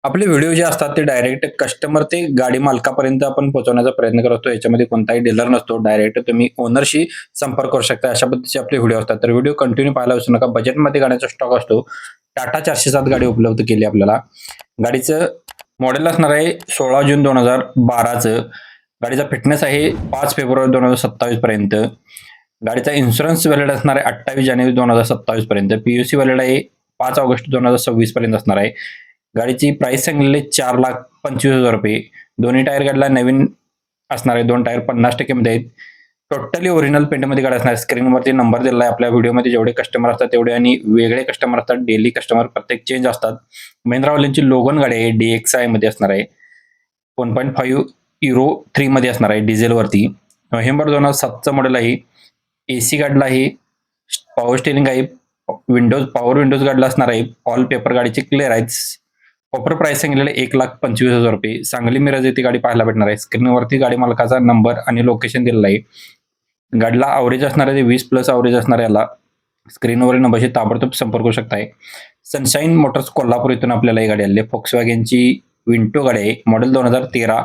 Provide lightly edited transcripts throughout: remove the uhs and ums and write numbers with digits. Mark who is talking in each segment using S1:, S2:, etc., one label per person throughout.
S1: आपले व्हिडिओ जे असतात ते डायरेक्ट कस्टमर ते गाडी मालकापर्यंत आपण पोहोचवण्याचा प्रयत्न करतो. याच्यामध्ये कोणताही डीलर नसतो. डायरेक्ट तुम्ही ओनरशी संपर्क करू शकता. अशा पद्धतीचे आपले व्हिडिओ असतात. तर व्हिडिओ कंटिन्यू पाहायला विसरू नका. बजेटमध्ये गाड्यांचा स्टॉक असतो. टाटा 407 गाडी उपलब्ध केली आपल्याला. गाडीचं मॉडेल असणार आहे 16 जून 2012चं. गाडीचा फिटनेस आहे 5 फेब्रुवारी 2027 पर्यंत. गाडीचा इन्शुरन्स व्हॅलिड असणार आहे 28 जानेवारी 2027 पर्यंत. पी-यू-सी व्हॅलिड आहे 5 ऑगस्ट 2026 पर्यंत असणार आहे. गाडीची प्राइस सांगितलेली ₹4,25,000. दोन्ही टायर गाडीला नवीन असणार आहे. 2 टायर 50% मध्ये आहेत. टोटली ओरिजिनल पेंटमध्ये गाडी असणार आहे. स्क्रीनवरती नंबर दिलेला आहे. आपल्या व्हिडिओमध्ये जेवढे कस्टमर असतात तेवढे आणि वेगळे कस्टमर असतात. डेली कस्टमर प्रत्येक चेंज असतात. महिंद्रावाल्यांची लोगन गाडी आहे. DXi मध्ये असणार आहे. 1.5 युरो 3 मध्ये असणार आहे डिझेलवरती. नोव्हेंबर 2007चं मॉडेल आहे. एसी गाडीला आहे. पॉवर स्टिअरिंग आहे. पॉवर विंडोज गाडीला असणार आहे. ऑल पेपर गाडीचे क्लिअर आहेत. प्रॉपर प्राइस सांगितलेलं ₹1,25,000. सांगली मिरज येथे गाडी पाहायला भेटणार आहे. स्क्रीनवरती गाडी मालकाचा नंबर आणि लोकेशन दिलेलं आहे. गाडीला अवरेज असणार आहे 20+ अवरेज असणार याला. स्क्रीनवरील नंबरशी ताबडतोब संपर्क करू शकताय. सनशाईन मोटर्स कोल्हापूर इथून आपल्याला ही गाडी आली आहे. Volkswagenची विंटो गाडी आहे. मॉडेल 2013.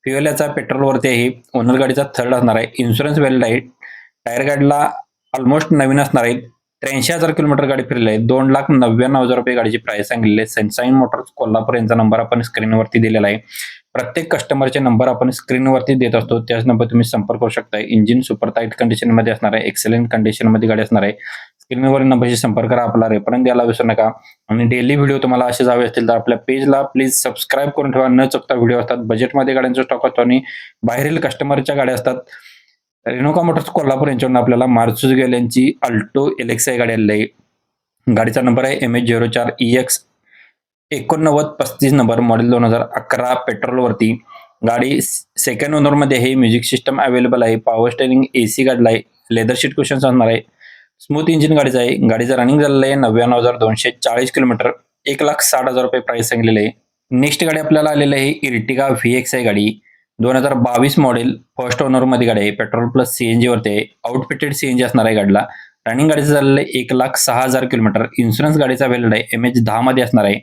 S1: फ्युएल याचा पेट्रोलवरती आहे. ओनर गाडीचा थर्ड असणार आहे. इन्शुरन्स व्हॅलिड आहे. टायर गाडीला ऑलमोस्ट नवीन असणार आहे. 83,000 किलोमीटर गाडी फिरली आहे. ₹2,99,000 गाडीची प्राइस सांगितलेली आहे. सनशाईन मोटर्स कोल्हापूर यांचा नंबर आपण स्क्रीनवरती दिलेला आहे. प्रत्येक कस्टमरचे नंबर आपण स्क्रीनवरती देत असतो. त्याच नंबर तुम्ही संपर्क करू शकता. इंजिन सुपर टाईट कंडिशनमध्ये असणार आहे. एक्सलेंट कंडिशनमध्ये गाडी असणार आहे. स्क्रीनवरील नंबरशी संपर्क करा. आपला रेफरन्स द्यायला विसरू नका. आणि डेली व्हिडिओ तुम्हाला असेच हवे असतील तर आपल्या पेजला प्लीज सबस्क्राईब करून ठेवा. न चुकता व्हिडिओ असतात. बजेटमध्ये गाड्यांचा स्टॉक असतो आणि बाहेरील कस्टमरच्या गाड्या असतात. रेणुका मोटर्स कोल्हापूर यांच्याकडून आपल्याला मारुती सुझुकी यांची अल्टो LXi गाडी आलेली आहे. गाडीचा नंबर आहे MH04EX 8935 नंबर. मॉडेल 2011 पेट्रोलवरती. गाडी सेकंड ओनरमध्ये आहे. म्युझिक सिस्टम अवेलेबल आहे. पॉवर स्टेअरिंग AC गाडीला आहे. लेदर सीट कुशन्स असणार आहे. स्मूथ इंजिन गाडीचं आहे. गाडीचं रनिंग झालेलं आहे 99,240 किलोमीटर. ₹1,60,000 प्राइस सांगितलेलं आहे. नेक्स्ट गाडी आपल्याला आलेली आहे इर्टिगा VXi गाडी. 2022 मॉडेल. फर्स्ट ओनरमध्ये गाडी आहे. पेट्रोल प्लस CNG वरती आहे. आउटफिटेड CNG असणार आहे गाडीला. रनिंग गाडीचं झालेलं आहे 1,06,000 किलोमीटर. इन्शुरन्स गाडीचा व्हॅलिड आहे. MH10 मध्ये असणार आहे.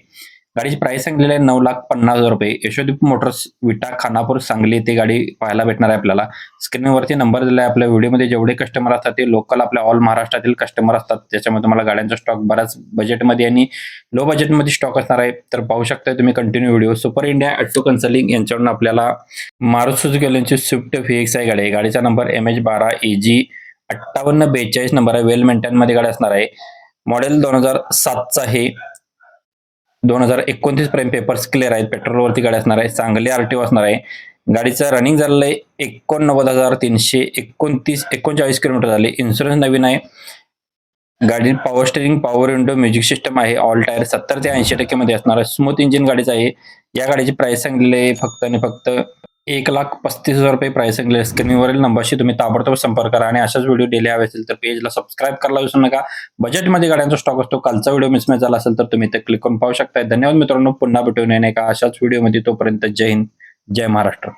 S1: गाडीची प्राइस सांगितलेली आहे ₹9,50,000. यशोदीप मोटर्स विटा खानापूर सांगली येथे गाडी पाहायला भेटणार आहे आपल्याला. स्क्रीनवरती नंबर दिला आहे. आपल्या व्हिडिओमध्ये जेवढे कस्टमर असतात ते लोकल आपल्या ऑल महाराष्ट्रातील कस्टमर असतात. त्याच्यामुळे तुम्हाला गाड्यांचा स्टॉक बऱ्याच बजेटमध्ये आणि लो बजेटमध्ये स्टॉक असणार आहे. तर पाहू शकता तुम्ही continue video. Super India auto consulting यांच्याकडून आपल्याला मारुती सुझुकी यांची स्विफ्ट VXi गाडी आहे. गाडीचा नंबर MH12AG 5842 नंबर आहे. वेल मेंटेनमध्ये गाडी असणार आहे. मॉडेल 2007चा आहे. 2029 पर्यंत पेपर्स क्लिअर आहेत. पेट्रोलवरती गाडी असणार आहे. सांगली RTO असणार आहे. गाडीचं रनिंग झालेलं आहे 89,339 किलोमीटर झाले. इन्शुरन्स नवीन आहे. गाडी power steering, power window, music system आहे. ऑल टायर 70 ते 80% मध्ये असणार आहे. स्मूथ इंजिन गाडीचं आहे. या गाडीची प्राइस सांगितलेली आहे फक्त आणि फक्त ₹1,35,000 प्राइस सांगितले. स्क्रीनवरील नंबरशी तुम्ही ताबडतोब संपर्क करा. आणि अशाच व्हिडिओ डेली हवे असेल तर पेजला सबस्क्राईब करायला विसरू नका. बजेटमध्ये गाड्यांचा स्टॉक असतो. कालचा व्हिडिओ मिसमॅच झाला असेल तर तुम्ही ते क्लिक करून पाहू शकता. धन्यवाद मित्रांनो. पुन्हा भेटून एका अशाच व्हिडिओमध्ये. तोपर्यंत जय हिंद, जय महाराष्ट्र.